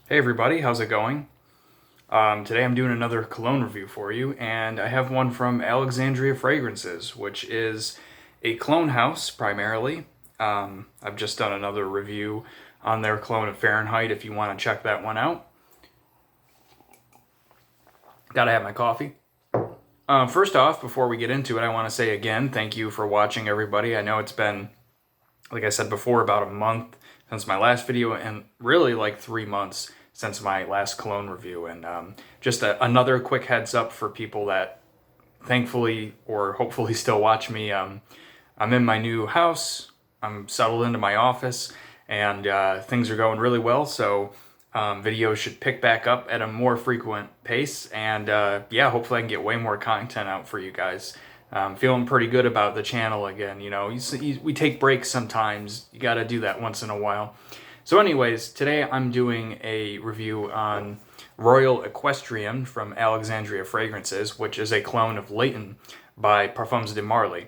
Hey everybody, how's it going? Today I'm doing another cologne review for you, and I have one from Alexandria Fragrances, which is a cologne house primarily. I've just done another review on their cologne of Fahrenheit if you want to check that one out. Gotta have my coffee. First off, before we get into it, I want to say again, thank you for watching everybody. I know it's been, like I said before, about a month since my last video, and really like 3 months since my last cologne review. And just another quick heads up for people that thankfully or hopefully still watch me. I'm in my new house. I'm settled into my office, and things are going really well. So videos should pick back up at a more frequent pace, and yeah, hopefully I can get way more content out for you guys. Feeling pretty good about the channel again. You know, we take breaks sometimes. You got to do that once in a while. So anyways, today I'm doing a review on Royal Equestrian from Alexandria Fragrances, which is a clone of LAYTON by Parfums de Marly.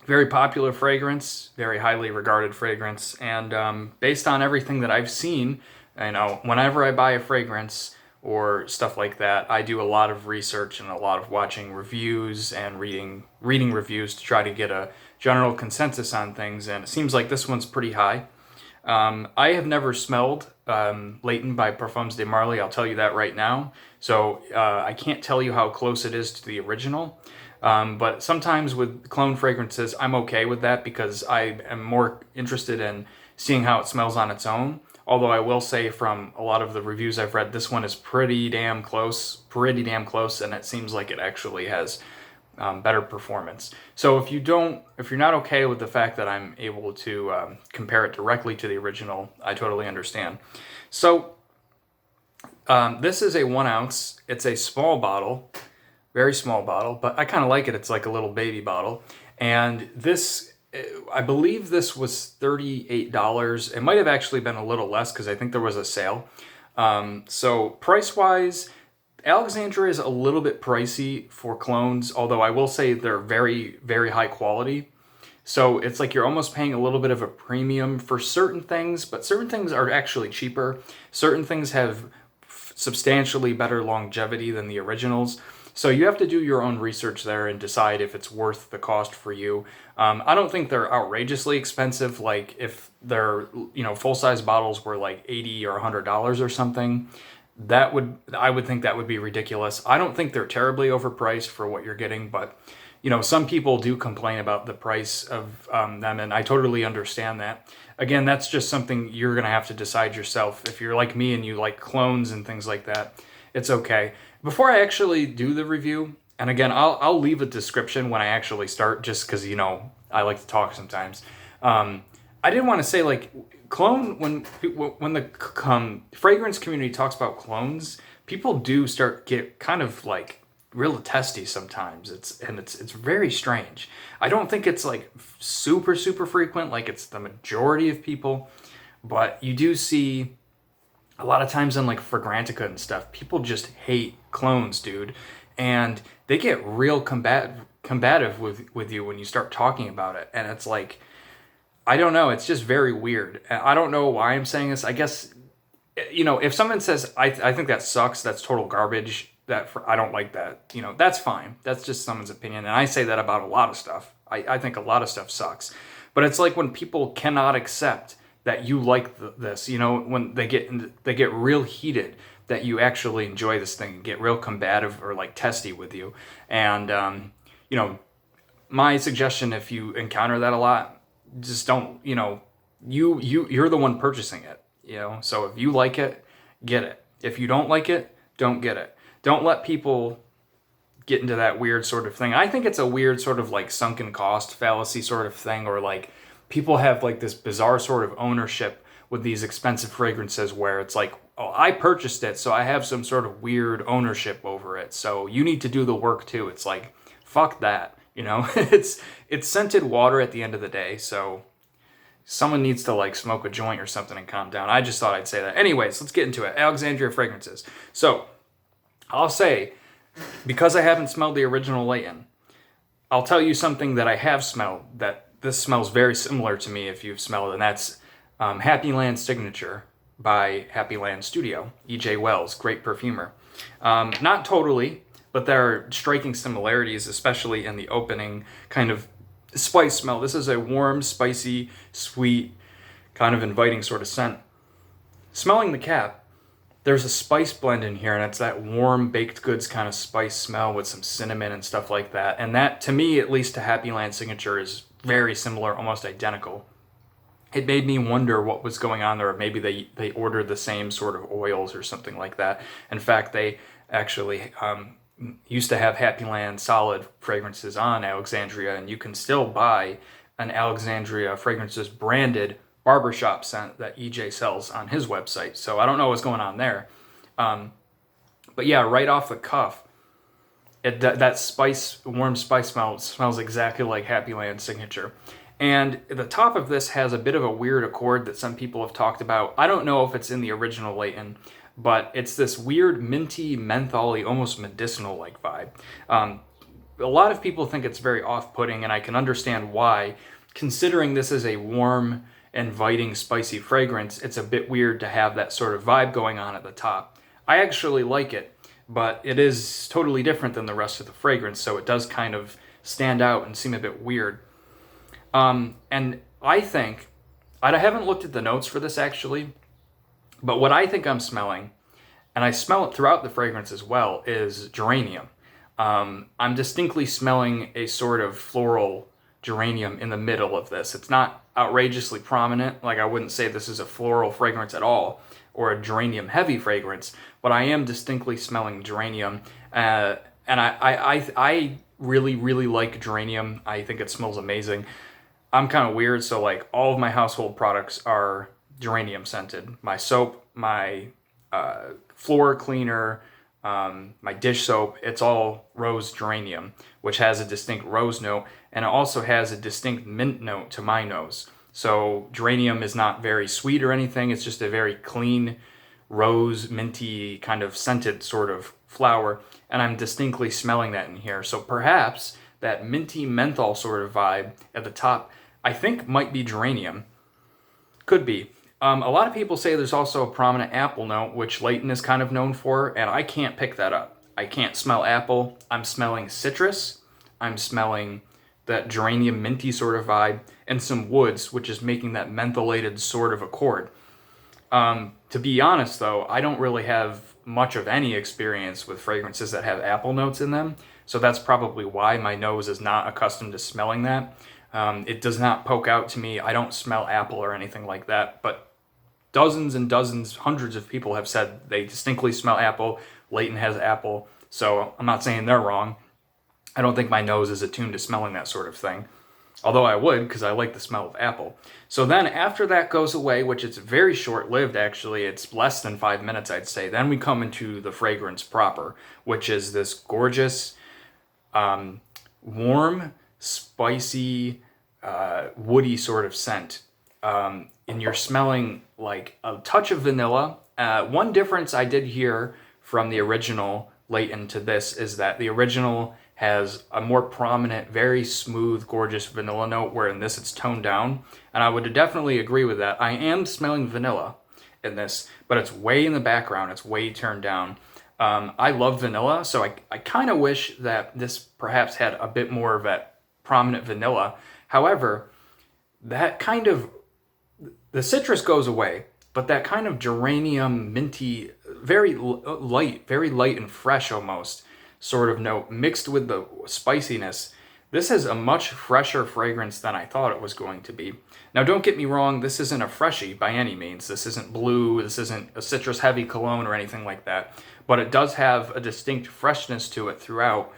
Very popular fragrance, very highly regarded fragrance, and based on everything that I've seen, you know, whenever I buy a fragrance or stuff like that, I do a lot of research and a lot of watching reviews and reading reviews to try to get a general consensus on things, and it seems like this one's pretty high. I have never smelled LAYTON by Parfums de Marly, I'll tell you that right now, so I can't tell you how close it is to the original. But sometimes with clone fragrances, I'm okay with that because I am more interested in seeing how it smells on its own. Although I will say from a lot of the reviews I've read, this one is pretty damn close, and it seems like it actually has better performance. So if you're not okay with the fact that I'm able to compare it directly to the original, I totally understand. So this is a 1 ounce. It's a small bottle. Very small bottle, but I kind of like it. It's like a little baby bottle. And this, I believe this was $38. It might have actually been a little less because I think there was a sale. So price-wise, Alexandria is a little bit pricey for clones, although I will say they're very, very high quality. So it's like you're almost paying a little bit of a premium for certain things, but certain things are actually cheaper. Certain things have substantially better longevity than the originals. So you have to do your own research there and decide if it's worth the cost for you. I don't think they're outrageously expensive. Like if they're, you know, full-size bottles were like $80 or $100 or something, I would think that would be ridiculous. I don't think they're terribly overpriced for what you're getting, but you know, some people do complain about the price of them, and I totally understand that. Again, that's just something you're gonna have to decide yourself. If you're like me and you like clones and things like that, it's okay. Before I actually do the review, and again, I'll leave a description when I actually start, just because, you know, I like to talk sometimes. I didn't want to say, like, clone, when the fragrance community talks about clones, people do get kind of like real testy sometimes. It's very strange. I don't think it's like super frequent, like it's the majority of people, but you do see a lot of times in like Fragrantica and stuff, people just hate clones, dude. And they get real combative with you when you start talking about it. And it's like, I don't know, it's just very weird. I don't know why I'm saying this. I guess, you know, if someone says, I think that sucks, that's total garbage, I don't like that, you know, that's fine. That's just someone's opinion. And I say that about a lot of stuff. I think a lot of stuff sucks. But it's like when people cannot accept that you like this, you know, when they get real heated, that you actually enjoy this thing and get real combative or like testy with you. And you know, my suggestion, if you encounter that a lot, just don't, you know, you're the one purchasing it, you know. So if you like it, get it. If you don't like it, don't get it. Don't let people get into that weird sort of thing. I think it's a weird sort of like sunken cost fallacy sort of thing, or like people have like this bizarre sort of ownership with these expensive fragrances where it's like, oh, I purchased it, so I have some sort of weird ownership over it, so you need to do the work too. It's like, fuck that, you know. It's scented water at the end of the day, so someone needs to like smoke a joint or something and calm down. I just thought I'd say that. Anyways, let's get into it. Alexandria Fragrances. So I'll say, because I haven't smelled the original LAYTON, I'll tell you something that I have smelled that this smells very similar to me if you've smelled it, and that's Happy Land Signature by Happy Land Studio. E.J. Wells, great perfumer. Not totally, but there are striking similarities, especially in the opening kind of spice smell. This is a warm, spicy, sweet, kind of inviting sort of scent. Smelling the cap, there's a spice blend in here, and it's that warm baked goods kind of spice smell with some cinnamon and stuff like that. And that, to me, at least to Happy Land Signature, is very similar, almost identical. It made me wonder what was going on there. Maybe they ordered the same sort of oils or something like that. In fact, they actually used to have Happy Land solid fragrances on Alexandria, and you can still buy an Alexandria Fragrances branded barbershop scent that EJ sells on his website. So I don't know what's going on there. But yeah, right off the cuff, that spice, warm spice smell smells exactly like Happy Land Signature. And the top of this has a bit of a weird accord that some people have talked about. I don't know if it's in the original Layton, but it's this weird minty, mentholy, almost medicinal-like vibe. A lot of people think it's very off-putting, and I can understand why. Considering this is a warm, inviting, spicy fragrance, it's a bit weird to have that sort of vibe going on at the top. I actually like it, but it is totally different than the rest of the fragrance, so it does kind of stand out and seem a bit weird. And I think, I haven't looked at the notes for this actually, but what I think I'm smelling, and I smell it throughout the fragrance as well, is geranium. I'm distinctly smelling a sort of floral geranium in the middle of this. It's not outrageously prominent, like I wouldn't say this is a floral fragrance at all, or a geranium heavy fragrance, but I am distinctly smelling geranium, and I really, really like geranium. I think it smells amazing. I'm kind of weird, so like all of my household products are geranium scented. My soap, my floor cleaner, my dish soap, it's all rose geranium, which has a distinct rose note, and it also has a distinct mint note to my nose. So geranium is not very sweet or anything, it's just a very clean, rose, minty, kind of scented sort of flower, and I'm distinctly smelling that in here. So perhaps that minty menthol sort of vibe at the top, I think might be geranium. Could be. A lot of people say there's also a prominent apple note, which Layton is kind of known for, and I can't pick that up. I can't smell apple. I'm smelling citrus. I'm smelling that geranium minty sort of vibe, and some woods, which is making that mentholated sort of accord. To be honest, though, I don't really have much of any experience with fragrances that have apple notes in them, so that's probably why my nose is not accustomed to smelling that. It does not poke out to me. I don't smell apple or anything like that, but dozens and dozens, hundreds of people have said they distinctly smell apple. Layton has apple, so I'm not saying they're wrong. I don't think my nose is attuned to smelling that sort of thing, although I would, because I like the smell of apple. So then after that goes away, which it's very short-lived actually, it's less than 5 minutes I'd say, then we come into the fragrance proper, which is this gorgeous, warm, spicy, woody sort of scent. And you're smelling like a touch of vanilla. One difference I did hear from the original Layton to this is that the original has a more prominent, very smooth, gorgeous vanilla note, where in this it's toned down. And I would definitely agree with that. I am smelling vanilla in this, but it's way in the background. It's way turned down. I love vanilla, so I kind of wish that this perhaps had a bit more of that prominent vanilla. However, that kind of, the citrus goes away, but that kind of geranium, minty, very light and fresh almost sort of note mixed with the spiciness. This is a much fresher fragrance than I thought it was going to be. Now, don't get me wrong, this isn't a freshie by any means. This isn't blue, this isn't a citrus heavy cologne or anything like that, but it does have a distinct freshness to it throughout.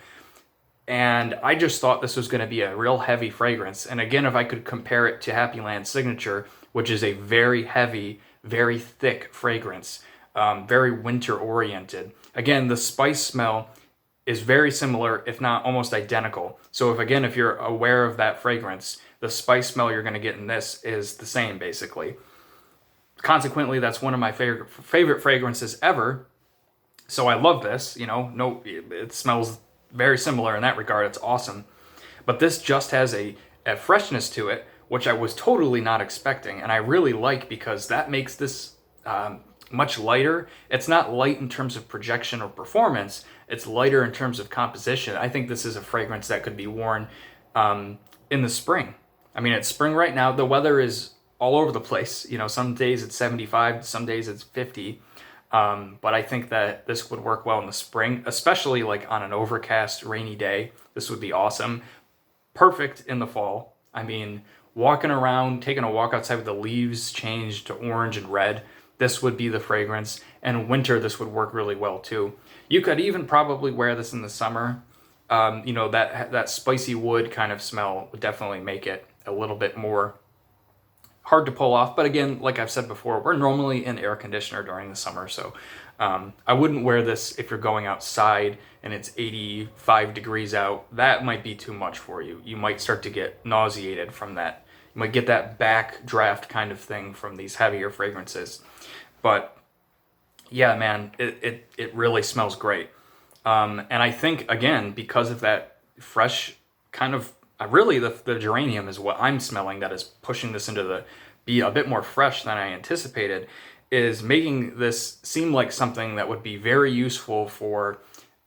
And I just thought this was going to be a real heavy fragrance. And again, if I could compare it to Happy Land Signature, which is a very heavy, very thick fragrance, very winter oriented. Again, the spice smell is very similar, if not almost identical. So if you're aware of that fragrance, the spice smell you're going to get in this is the same basically. Consequently, that's one of my favorite fragrances ever. So I love this, it smells very similar in that regard. It's awesome. But this just has a freshness to it, which I was totally not expecting, and I really like, because that makes this much lighter. It's not light in terms of projection or performance. It's lighter in terms of composition. I think this is a fragrance that could be worn in the spring. I mean, it's spring right now. The weather is all over the place. You know, some days it's 75, some days it's 50. But I think that this would work well in the spring, especially like on an overcast, rainy day. This would be awesome. Perfect in the fall. I mean, walking around, taking a walk outside with the leaves changed to orange and red, this would be the fragrance. And winter, this would work really well too. You could even probably wear this in the summer. You know, that spicy wood kind of smell would definitely make it a little bit more hard to pull off. But again, like I've said before, we're normally in air conditioner during the summer. So I wouldn't wear this if you're going outside and it's 85 degrees out. That might be too much for you. You might start to get nauseated from that. You might get that back draft kind of thing from these heavier fragrances. But yeah, man, it really smells great. And I think, again, because of that fresh kind of, really the geranium is what I'm smelling that is pushing this into be a bit more fresh than I anticipated, is making this seem like something that would be very useful for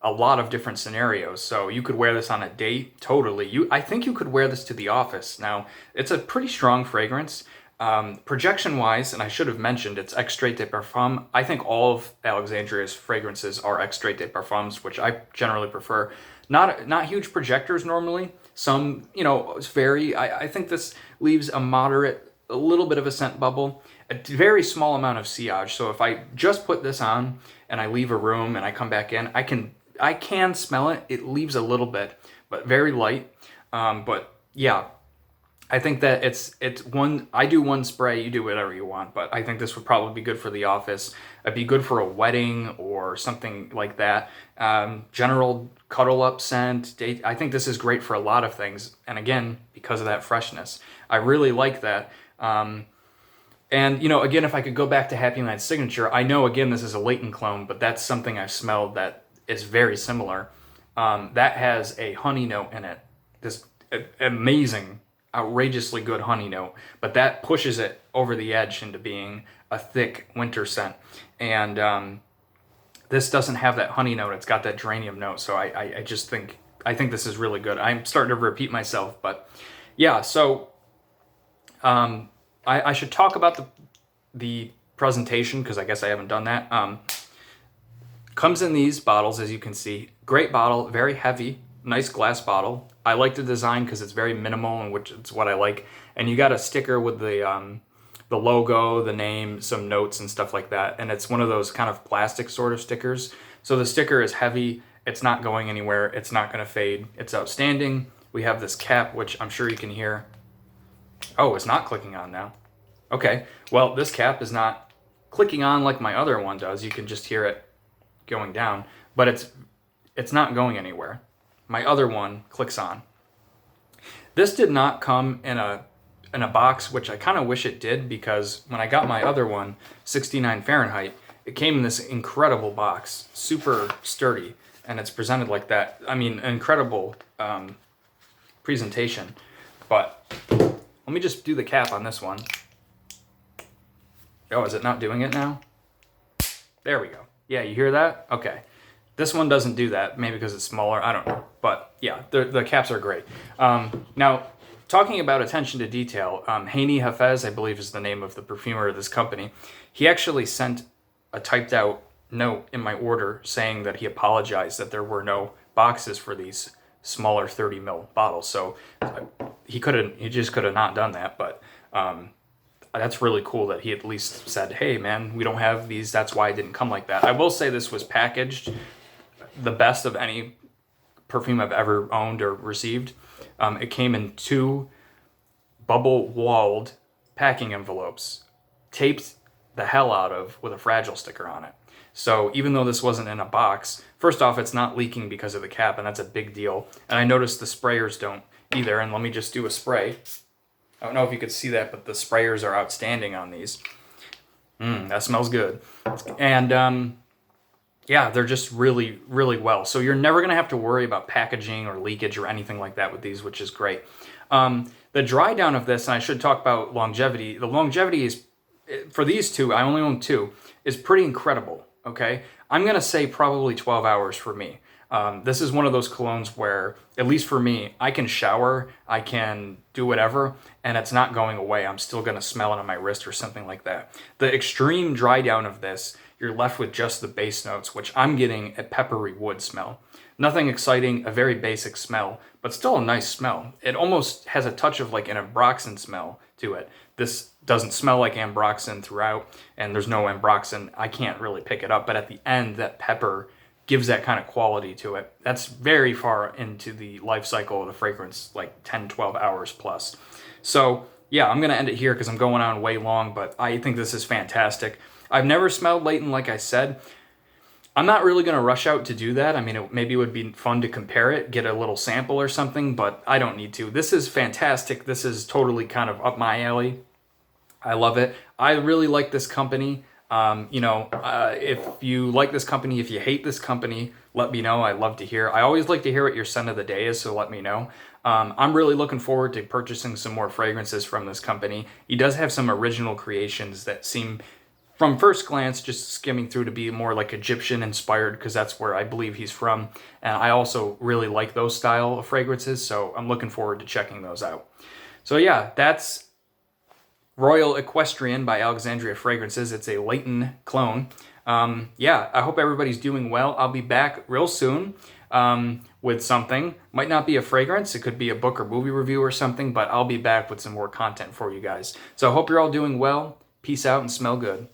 a lot of different scenarios. So you could wear this on a date, totally. I think you could wear this to the office. Now, it's a pretty strong fragrance. Projection-wise, and I should have mentioned, it's Extrait de Parfum. I think all of Alexandria's fragrances are Extrait de Parfums, which I generally prefer. Not huge projectors normally. Some, you know, it's I think this leaves a little bit of a scent bubble, a very small amount of sillage. So if I just put this on and I leave a room and I come back in, I can smell it. It leaves a little bit, but very light. But yeah, I think that I do one spray, you do whatever you want, but I think this would probably be good for the office. It'd be good for a wedding or something like that. General cuddle up scent. I think this is great for a lot of things. And again, because of that freshness, I really like that. And, you know, again, if I could go back to Happy Land's signature, I know, again, this is a LAYTON clone, but that's something I've smelled that is very similar. That has a honey note in it. This amazing, outrageously good honey note, but that pushes it over the edge into being a thick winter scent. And this doesn't have that honey note. It's got that geranium note. So I just think this is really good. I'm starting to repeat myself, but yeah. So I should talk about the presentation, because I guess I haven't done that. Comes in these bottles, as you can see. Great bottle, very heavy, nice glass bottle. I like the design because it's very minimal, and which is what I like. And you got a sticker with the logo, the name, some notes and stuff like that. And it's one of those kind of plastic sort of stickers. So the sticker is heavy. It's not going anywhere. It's not going to fade. It's outstanding. We have this cap, which I'm sure you can hear. Oh, it's not clicking on now. Okay. Well, this cap is not clicking on like my other one does. You can just hear it going down, but it's not going anywhere. My other one clicks on. This did not come in a box, which I kind of wish it did, because when I got my other one, 69 Fahrenheit, it came in this incredible box, super sturdy, and it's presented like that. I mean, incredible presentation. But let me just do the cap on this one. Oh, is it not doing it now? There we go. Yeah, you hear that? Okay. This one doesn't do that, maybe because it's smaller. I don't know. But yeah, the caps are great. Now, talking about attention to detail, Hani Hafez, I believe is the name of the perfumer of this company, he actually sent a typed out note in my order saying that he apologized that there were no boxes for these smaller 30 ml bottles. So he just could have not done that. But that's really cool that he at least said, hey man, we don't have these. That's why it didn't come like that. I will say this was packaged the best of any perfume I've ever owned or received. It came in 2 bubble-walled packing envelopes, taped the hell out of with a fragile sticker on it. So even though this wasn't in a box, first off, it's not leaking because of the cap, and that's a big deal. And I noticed the sprayers don't either, and let me just do a spray. I don't know if you could see that, but the sprayers are outstanding on these. That smells good. And yeah, they're just really, really well. So you're never going to have to worry about packaging or leakage or anything like that with these, which is great. The dry down of this, and I should talk about longevity. The longevity is for these two, I only own two, is pretty incredible, okay? I'm going to say probably 12 hours for me. This is one of those colognes where, at least for me, I can shower, I can do whatever, and it's not going away. I'm still going to smell it on my wrist or something like that. The extreme dry down of this, you're left with just the base notes, which I'm getting a peppery wood smell. Nothing exciting, a very basic smell, but still a nice smell. It almost has a touch of like an ambroxan smell to it. This doesn't smell like ambroxan throughout, and there's no ambroxan. I can't really pick it up, but at the end, that pepper gives that kind of quality to it. That's very far into the life cycle of the fragrance, like 10, 12 hours plus. So yeah, I'm gonna end it here because I'm going on way long, but I think this is fantastic. I've never smelled Layton, like I said. I'm not really gonna rush out to do that. I mean, maybe it would be fun to compare it, get a little sample or something, but I don't need to. This is fantastic. This is totally kind of up my alley. I love it. I really like this company. If you like this company, if you hate this company, let me know. I love to hear. I always like to hear what your scent of the day is, so let me know. I'm really looking forward to purchasing some more fragrances from this company. He does have some original creations that seem, from first glance, just skimming through, to be more like Egyptian inspired, because that's where I believe he's from. And I also really like those style of fragrances, so I'm looking forward to checking those out. So yeah, that's Royal Equestrian by Alexandria Fragrances. It's a Layton clone. Yeah, I hope everybody's doing well. I'll be back real soon with something. Might not be a fragrance. It could be a book or movie review or something, but I'll be back with some more content for you guys. So I hope you're all doing well. Peace out and smell good.